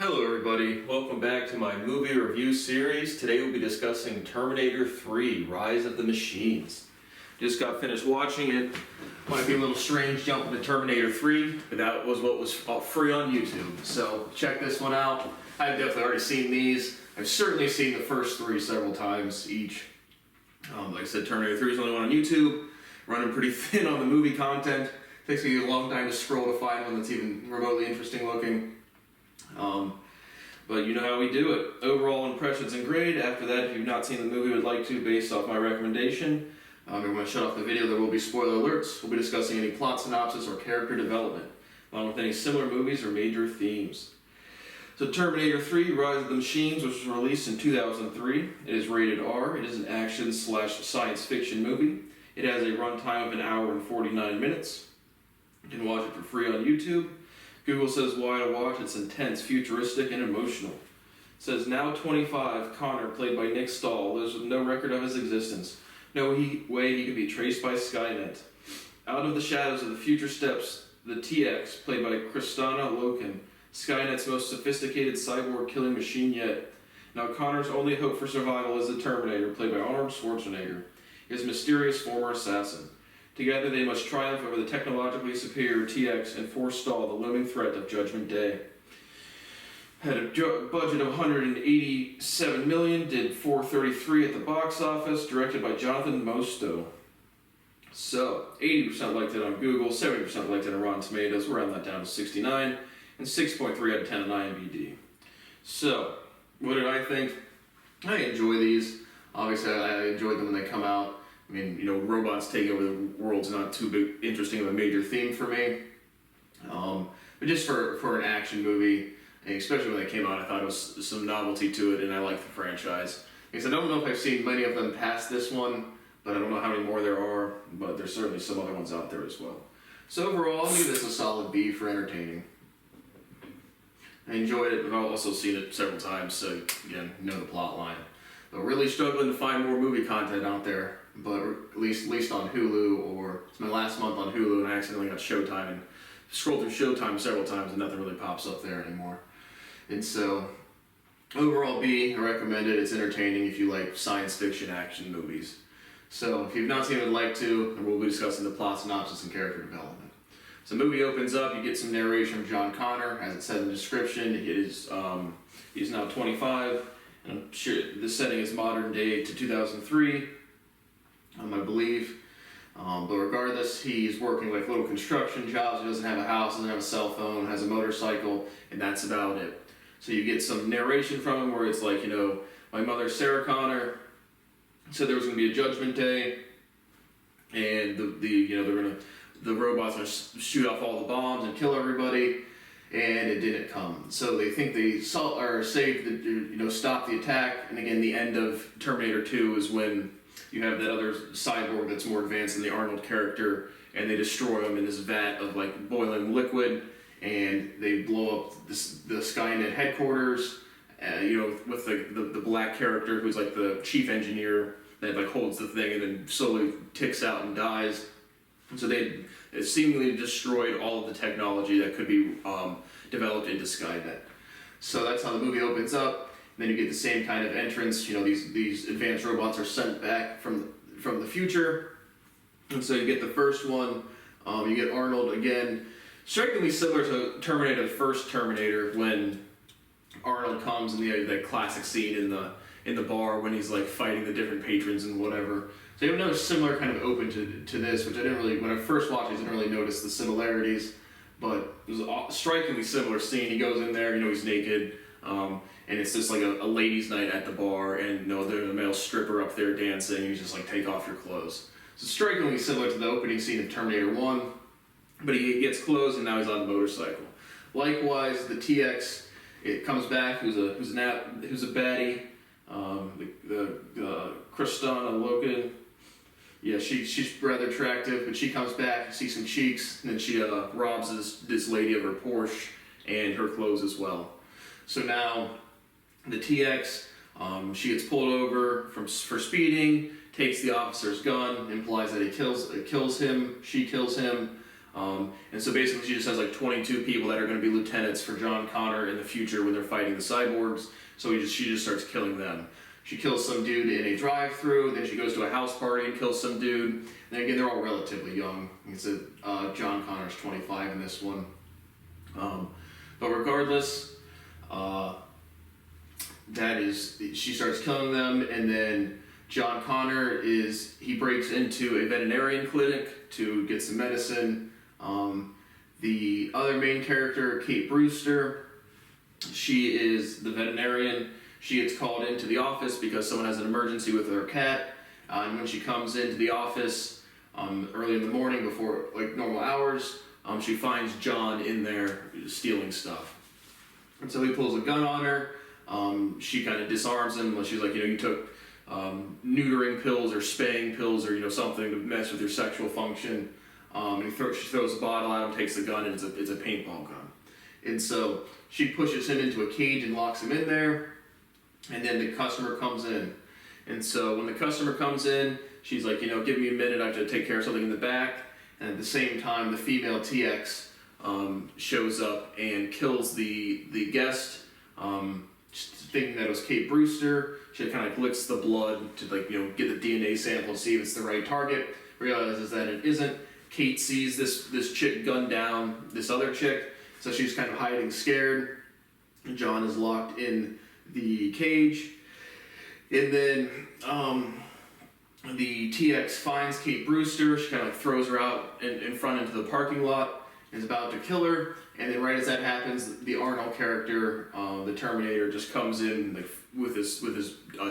Hello everybody, welcome back to my movie review series. Today we'll be discussing Terminator 3, Rise of the Machines. Just got finished watching it. Might be a little strange jumping to Terminator 3, but that was what was free on YouTube. So check this one out. I've definitely already seen these. I've certainly seen the first three several times each. Like I said, Terminator 3 is the only one on YouTube. Running pretty thin on the movie content. Takes me a long time to scroll to find one that's even remotely interesting looking. But you know how we do it. Overall impressions and grade. After that, if you've not seen the movie would like to, based off my recommendation, everyone shut off the video. There will be spoiler alerts. We'll be discussing any plot synopsis or character development, along with any similar movies or major themes. So Terminator 3, Rise of the Machines, which was released in 2003. It is rated R. It is an action/science fiction movie. It has a runtime of 1 hour and 49 minutes. You can watch it for free on YouTube. Google says why to watch. It's intense, futuristic, and emotional. It says now 25, Connor, played by Nick Stahl, lives with no record of his existence. No way he could be traced by Skynet. Out of the shadows of the future steps the TX, played by Kristanna Loken, Skynet's most sophisticated cyborg killing machine yet. Now Connor's only hope for survival is the Terminator, played by Arnold Schwarzenegger, his mysterious former assassin. Together they must triumph over the technologically superior TX and forestall the looming threat of Judgment Day. Had a budget of $187 million, did $433 at the box office, directed by Jonathan Mostow. So, 80% liked it on Google, 70% liked it on Rotten Tomatoes, we'll round that down to 69, and 6.3 out of 10 on IMDb. So, what did I think? I enjoy these. Obviously, I enjoyed them when they come out. I mean, robots taking over the world's not too big, interesting of a major theme for me. But just for an action movie, and especially when they came out, I thought it was some novelty to it, and I like the franchise. Because I don't know if I've seen many of them past this one, but I don't know how many more there are, but there's certainly some other ones out there as well. So overall, I'll give this a solid B for entertaining. I enjoyed it, but I've also seen it several times, so again, know the plot line. But really struggling to find more movie content out there. But at least on Hulu, or it's my last month on Hulu, and I accidentally got Showtime and scrolled through Showtime several times, and nothing really pops up there anymore. And so, overall B, I recommend it. It's entertaining if you like science fiction action movies. So, if you've not seen it, I'd like to, and we'll be discussing the plot synopsis and character development. So, the movie opens up. You get some narration from John Connor, as it said in the description. He's now 25, and I'm sure the setting is modern day to 2003. I believe. But regardless, he's working like little construction jobs. He doesn't have a house, doesn't have a cell phone, has a motorcycle, and that's about it. So you get some narration from him where it's like, my mother, Sarah Connor, said there was going to be a judgment day, and the robots are going to shoot off all the bombs and kill everybody, and it didn't come. So they think they stopped the attack, and again, the end of Terminator 2 is when you have that other cyborg that's more advanced than the Arnold character, and they destroy him in this vat of like boiling liquid, and they blow up the Skynet headquarters. With the black character who's like the chief engineer that like holds the thing and then slowly ticks out and dies. And so they seemingly destroyed all of the technology that could be developed into Skynet. So that's how the movie opens up. Then you get the same kind of entrance. These advanced robots are sent back from the future, and so you get the first one. You get Arnold again, strikingly similar to Terminator, the first Terminator, when Arnold comes in the classic scene in the bar when he's like fighting the different patrons and whatever. So you have another similar kind of open to this, which I didn't really, when I first watched it, I didn't really notice the similarities, but it was a strikingly similar scene. He goes in there, he's naked. And it's just like a ladies' night at the bar, and there's a male stripper up there dancing, and he's just like, take off your clothes. So strikingly similar to the opening scene of Terminator 1, but he gets clothes and now he's on the motorcycle. Likewise, the TX, it comes back, who's a baddie, the Kristanna Loken. Yeah, she's rather attractive, but she comes back, you see some cheeks, and then she robs this lady of her Porsche and her clothes as well. So now, the TX, she gets pulled over for speeding, takes the officer's gun, implies that he kills him, she kills him, And so basically she just has like 22 people that are going to be lieutenants for John Connor in the future when they're fighting the cyborgs. So she just starts killing them. She kills some dude in a drive-thru, then she goes to a house party and kills some dude. And again, they're all relatively young. John Connor's 25 in this one. But regardless, she starts killing them, and then John Connor he breaks into a veterinarian clinic to get some medicine. The other main character, Kate Brewster, she is the veterinarian. She gets called into the office because someone has an emergency with her cat. And when she comes into the office early in the morning before like normal hours, she finds John in there stealing stuff. And so he pulls a gun on her. She kind of disarms him. She's like, you took neutering pills or spaying pills or something to mess with your sexual function. And she throws a bottle at him, takes the gun, and it's a paintball gun. And so she pushes him into a cage and locks him in there. And then the customer comes in. And so when the customer comes in, she's like, give me a minute, I have to take care of something in the back. And at the same time, the female TX shows up and kills the guest, thinking that it was Kate Brewster. She kind of licks the blood to get the DNA sample to see if it's the right target. Realizes that it isn't. Kate sees this chick gun down this other chick, so she's kind of hiding scared. John is locked in the cage, and then the TX finds Kate Brewster. She kind of throws her out in front into the parking lot and is about to kill her. And then right as that happens, the Arnold character, the Terminator, just comes in with his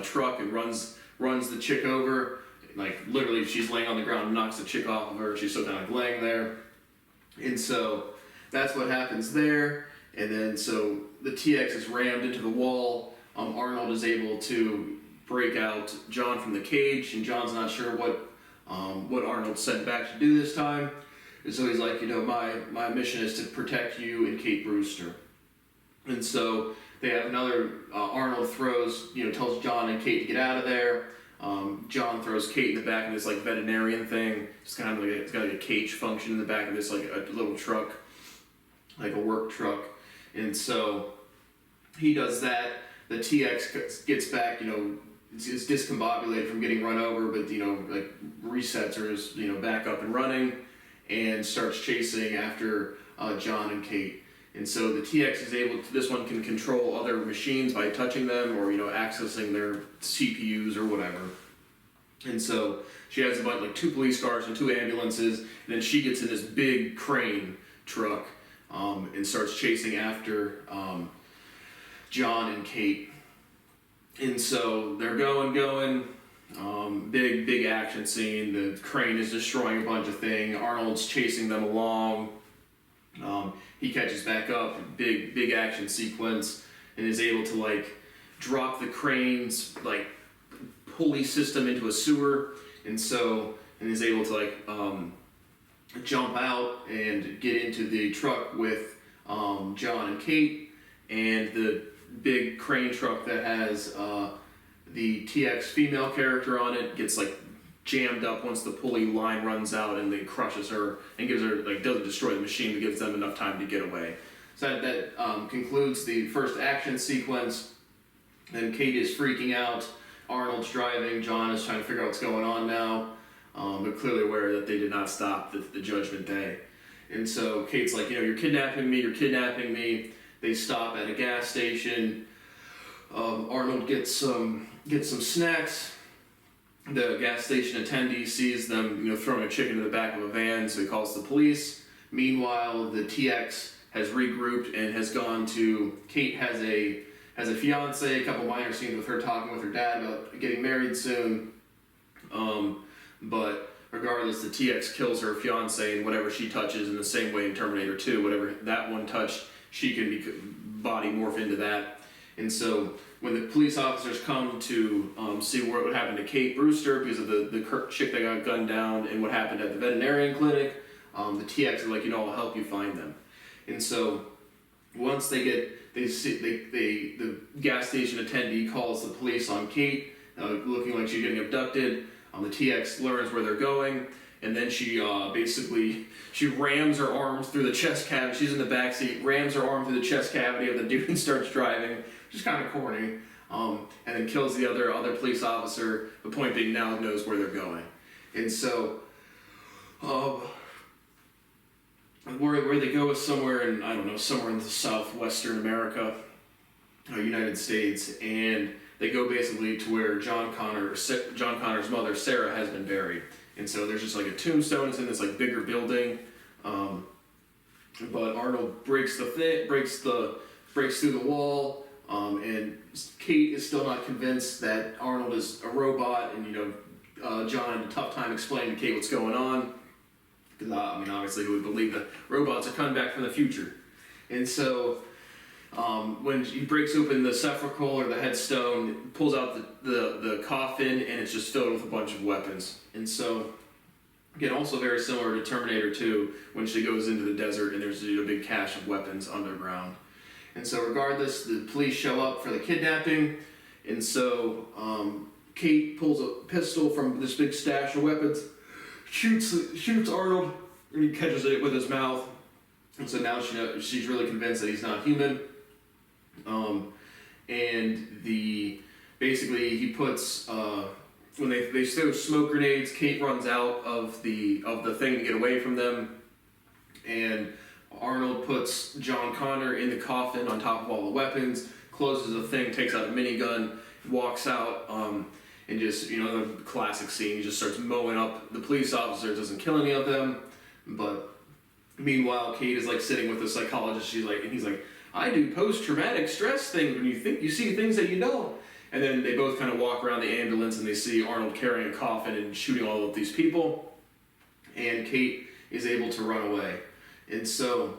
truck and runs the chick over. Literally, she's laying on the ground and knocks the chick off of her. She's still kind of laying there. And so that's what happens there. And then so the TX is rammed into the wall. Arnold is able to break out John from the cage, and John's not sure what Arnold sent back to do this time. And so he's like, my mission is to protect you and Kate Brewster. And so they have another, Arnold tells John and Kate to get out of there. John throws Kate in the back of this veterinarian thing. It's kind of it's got a cage function in the back of this a little truck, like a work truck. And so he does that. The TX gets back, is discombobulated from getting run over, but resets her, is back up and running, and starts chasing after John and Kate. And so the TX is able to, this one can control other machines by touching them or accessing their CPUs or whatever. And so she has a bunch, 2 police cars and 2 ambulances, and then she gets in this big crane truck and starts chasing after John and Kate. And so they're going, big action scene. The crane is destroying a bunch of things. Arnold's chasing them along. He catches back up, big action sequence, and is able to drop the crane's pulley system into a sewer, and is able to jump out and get into the truck with John and Kate, and the big crane truck that has the TX female character on it gets jammed up once the pulley line runs out, and then crushes her and gives her doesn't destroy the machine, but gives them enough time to get away. So that concludes the first action sequence. Then Kate is freaking out. Arnold's driving. John is trying to figure out what's going on now, but clearly aware that they did not stop the Judgment Day. And so Kate's like, you're kidnapping me. They stop at a gas station. Arnold gets some snacks. The gas station attendee sees them, throwing a chicken in the back of a van, so he calls the police. Meanwhile, the TX has regrouped and has gone to. Kate has a fiance. A couple minor scenes with her talking with her dad about getting married soon. But regardless, the TX kills her fiance, and whatever she touches, in the same way in Terminator 2, whatever that one touched, she can body morph into that. And so when the police officers come to see what happened to Kate Brewster because of the chick that got gunned down and what happened at the veterinarian clinic, the TX is like, I'll help you find them. And so once the gas station attendee calls the police on Kate, looking like she's getting abducted. The TX learns where they're going, and then she she rams her arms through the chest cavity. She's in the back seat, rams her arm through the chest cavity of the dude and starts driving, which is kind of corny. And then kills the other police officer. The point being, now knows where they're going, and so where they go is somewhere in, I don't know, somewhere in the southwestern America, United States, and they go basically to where John Connor's mother Sarah has been buried, and so there's just like a tombstone. It's in this like bigger building, but Arnold breaks through the wall, and Kate is still not convinced that Arnold is a robot, and John had a tough time explaining to Kate what's going on, because obviously who would believe that robots are coming back from the future, and so. When he breaks open the sepulchre or the headstone, pulls out the coffin, and it's just filled with a bunch of weapons. And so, again, also very similar to Terminator 2, when she goes into the desert and there's a big cache of weapons underground. And so regardless, the police show up for the kidnapping, and so Kate pulls a pistol from this big stash of weapons, shoots Arnold, and he catches it with his mouth. And so now she's really convinced that he's not human. And basically he puts when they throw smoke grenades, Kate runs out of the thing to get away from them, and Arnold puts John Connor in the coffin on top of all the weapons, closes the thing, takes out a minigun, walks out, and just the classic scene. He just starts mowing up the police officers, doesn't kill any of them, but meanwhile Kate is like sitting with the psychologist. He's like, I do post-traumatic stress things when you see things that you don't. And then they both kind of walk around the ambulance and they see Arnold carrying a coffin and shooting all of these people. And Kate is able to run away. And so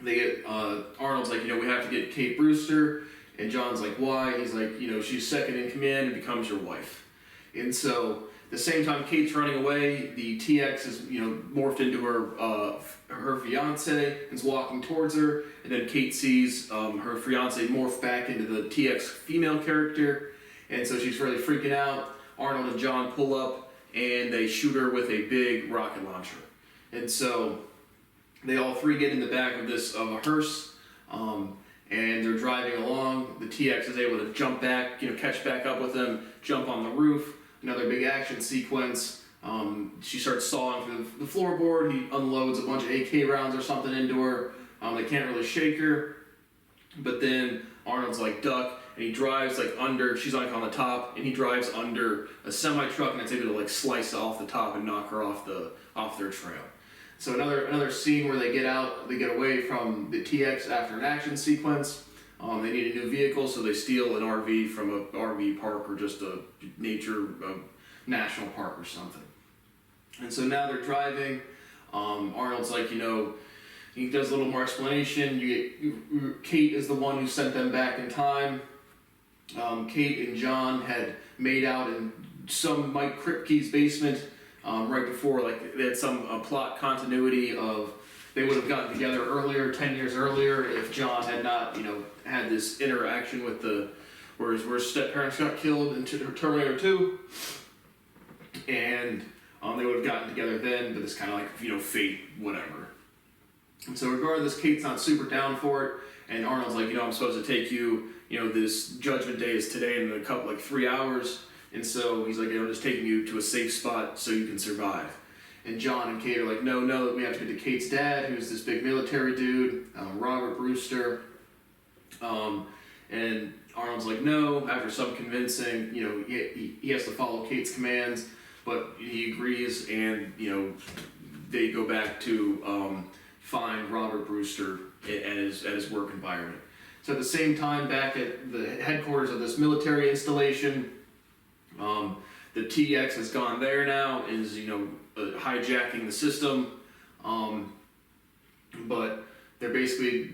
they get, Arnold's like, we have to get Kate Brewster. And John's like, why? He's like, she's second in command and becomes your wife. And so the same time Kate's running away, the TX is morphed into her fiance and is walking towards her, and then Kate sees her fiance morph back into the TX female character, and so she's really freaking out. Arnold and John pull up and they shoot her with a big rocket launcher, and so they all three get in the back of a hearse, and they're driving along. The TX is able to jump back, catch back up with them, jump on the roof. Another big action sequence. She starts sawing through the floorboard. He unloads a bunch of AK rounds or something into her. They can't really shake her. But then Arnold's like, duck, and he drives like under, she's like on the top, and he drives under a semi-truck, and it's able to like slice off the top and knock her off their trail. So another scene where they get away from the TX after an action sequence. They need a new vehicle, so they steal an RV from an RV park or just a national park or something. And so now they're driving. Arnold's like, he does a little more explanation. Kate is the one who sent them back in time. Kate and John had made out in some Mike Kripke's basement right before, like they had some plot continuity of they would have gotten together earlier, 10 years earlier, if John had not, had this interaction with where his step-parents got killed in Terminator 2. And they would have gotten together then, but it's kind of like, fate, whatever. And so regardless, Kate's not super down for it, and Arnold's like, I'm supposed to take you, this judgment day is today in a couple, 3 hours, and so he's like, I'm just taking you to a safe spot so you can survive. And John and Kate are like, no, we have to get to Kate's dad, who's this big military dude, Robert Brewster. And Arnold's like, no, after some convincing, he has to follow Kate's commands, but he agrees, and, they go back to find Robert Brewster at his work environment. So at the same time, back at the headquarters of this military installation, the TX has gone there now, is, hijacking the system, but they're basically,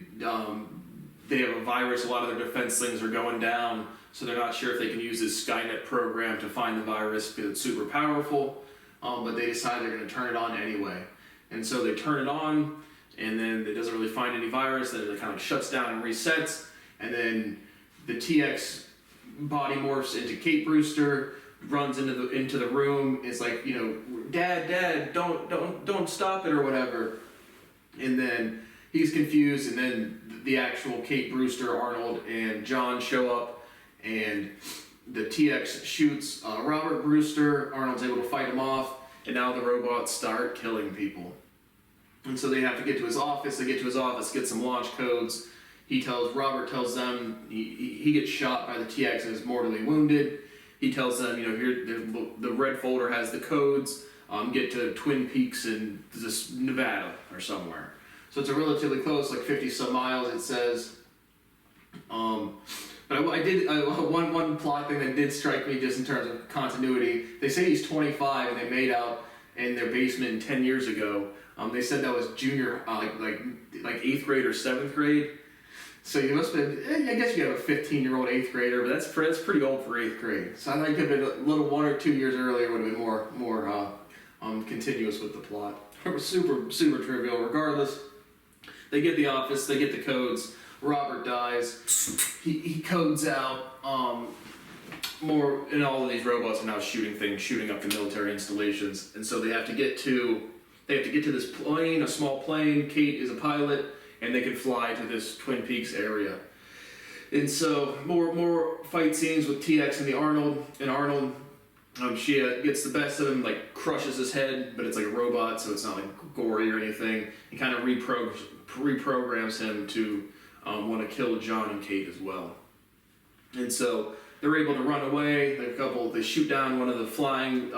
they have a virus, a lot of their defense things are going down, so they're not sure if they can use this Skynet program to find the virus because it's super powerful, but they decide they're going to turn it on anyway. And so they turn it on, and then it doesn't really find any virus, then it kind of shuts down and resets, and then the TX body morphs into Kate Brewster, runs into the room. It's like, you know, Dad, don't stop it or whatever. And then he's confused, and then the actual Kate Brewster, Arnold, and John show up, and the TX shoots Robert Brewster. Arnold's able to fight him off, and now the robots start killing people. And so they have to get to his office. They get to his office, get some launch codes. Robert tells them he gets shot by the TX and is mortally wounded. He tells them, you know, here the red folder has the codes. Get to Twin Peaks in this Nevada or somewhere. So it's a relatively close, like 50 some miles, it says. But I did one plot thing that did strike me just in terms of continuity. They say he's 25 and they made out in their basement 10 years ago. They said that was junior, like 8th grade or 7th grade. So you must have been, I guess you have a 15-year-old 8th grader, but that's pretty old for 8th grade. So I think if it a little 1 or 2 years earlier would have been more continuous with the plot. Super trivial. Regardless, they get the office, they get the codes. Robert dies. He codes out more, and all of these robots are now shooting up the military installations, and so they have to get to this plane, a small plane. Kate is a pilot, and they can fly to this Twin Peaks area. And so more fight scenes with TX and Arnold. She gets the best of him, like crushes his head, but it's like a robot, so it's not like gory or anything. He kind of reprograms him to want to kill John and Kate as well. And so they're able to run away. They shoot down one of the flying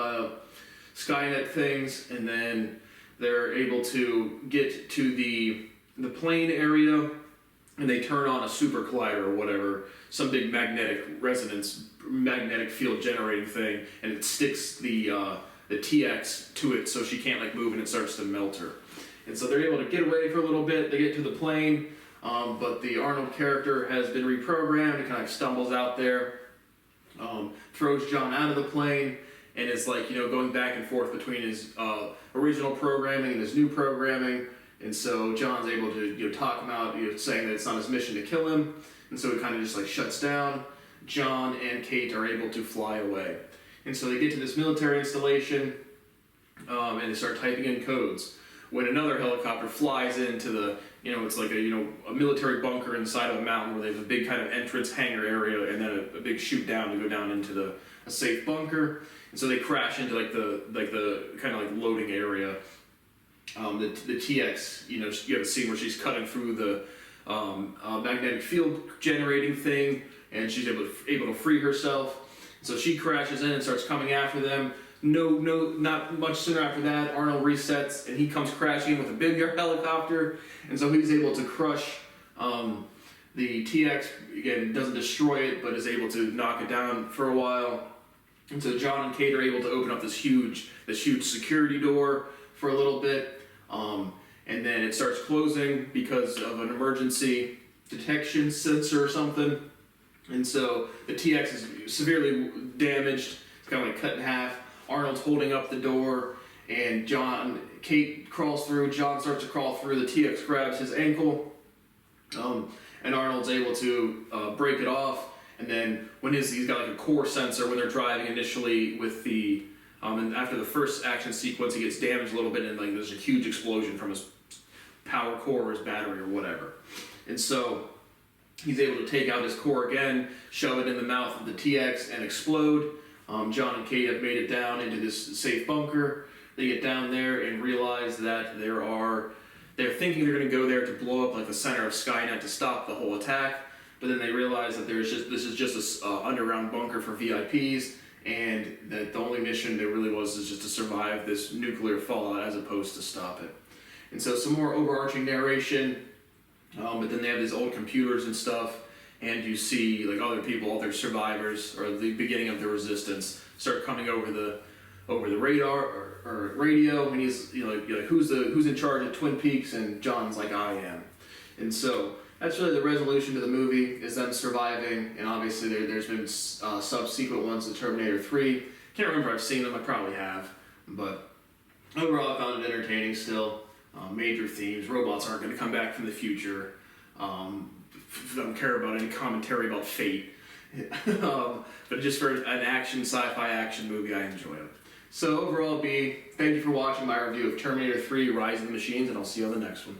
Skynet things, and then they're able to get to the plane area, and they turn on a super collider or whatever, some big magnetic field generating thing, and it sticks the TX to it so she can't like move, and it starts to melt her. And so they're able to get away for a little bit. They get to the plane, but the Arnold character has been reprogrammed. He kind of stumbles out there, throws John out of the plane, and it's like, you know, going back and forth between his original programming and his new programming. And so John's able to, you know, talk him out, you know, saying that it's not his mission to kill him. And so it kind of just like shuts down. John and Kate are able to fly away. And so they get to this military installation, and they start typing in codes. When another helicopter flies into the, you know, it's like a military bunker inside of a mountain where there's a big kind of entrance hangar area, and then a big chute down to go down into a safe bunker. And so they crash into the kind of like loading area. The TX, you know, you have a scene where she's cutting through the magnetic field generating thing, and she's able to free herself. So she crashes in and starts coming after them. Not much sooner after that, Arnold resets, and he comes crashing in with a bigger helicopter, and so he's able to crush the TX. Again, doesn't destroy it, but is able to knock it down for a while. And so John and Kate are able to open up this huge security door for a little bit. And then it starts closing because of an emergency detection sensor or something. And so the TX is severely damaged. It's kind of like cut in half. Arnold's holding up the door, and Kate crawls through. John starts to crawl through. The TX grabs his ankle, and Arnold's able to break it off. And then when he's got like a core sensor when they're driving initially with the and after the first action sequence, he gets damaged a little bit, and like there's a huge explosion from his power core or his battery or whatever. And so he's able to take out his core again, shove it in the mouth of the TX, and explode. John and Kate have made it down into this safe bunker. They get down there and realize that they're thinking they're going to go there to blow up like the center of Skynet to stop the whole attack, but then they realize that this is just an underground bunker for VIPs, and that the only mission there really was is just to survive this nuclear fallout as opposed to stop it. And so some more overarching narration, but then they have these old computers and stuff, and you see like other people, other survivors, or the beginning of the resistance, start coming over the radar or radio, and he's like who's in charge of Twin Peaks, and John's like, I am. And so that's really the resolution to the movie, is them surviving, and obviously there's been subsequent ones to Terminator 3. Can't remember if I've seen them, I probably have, but overall I found it entertaining still. Major themes, robots aren't going to come back from the future. Don't care about any commentary about fate. But just for an action, sci-fi action movie, I enjoy it. So overall, B, thank you for watching my review of Terminator 3: Rise of the Machines, and I'll see you on the next one.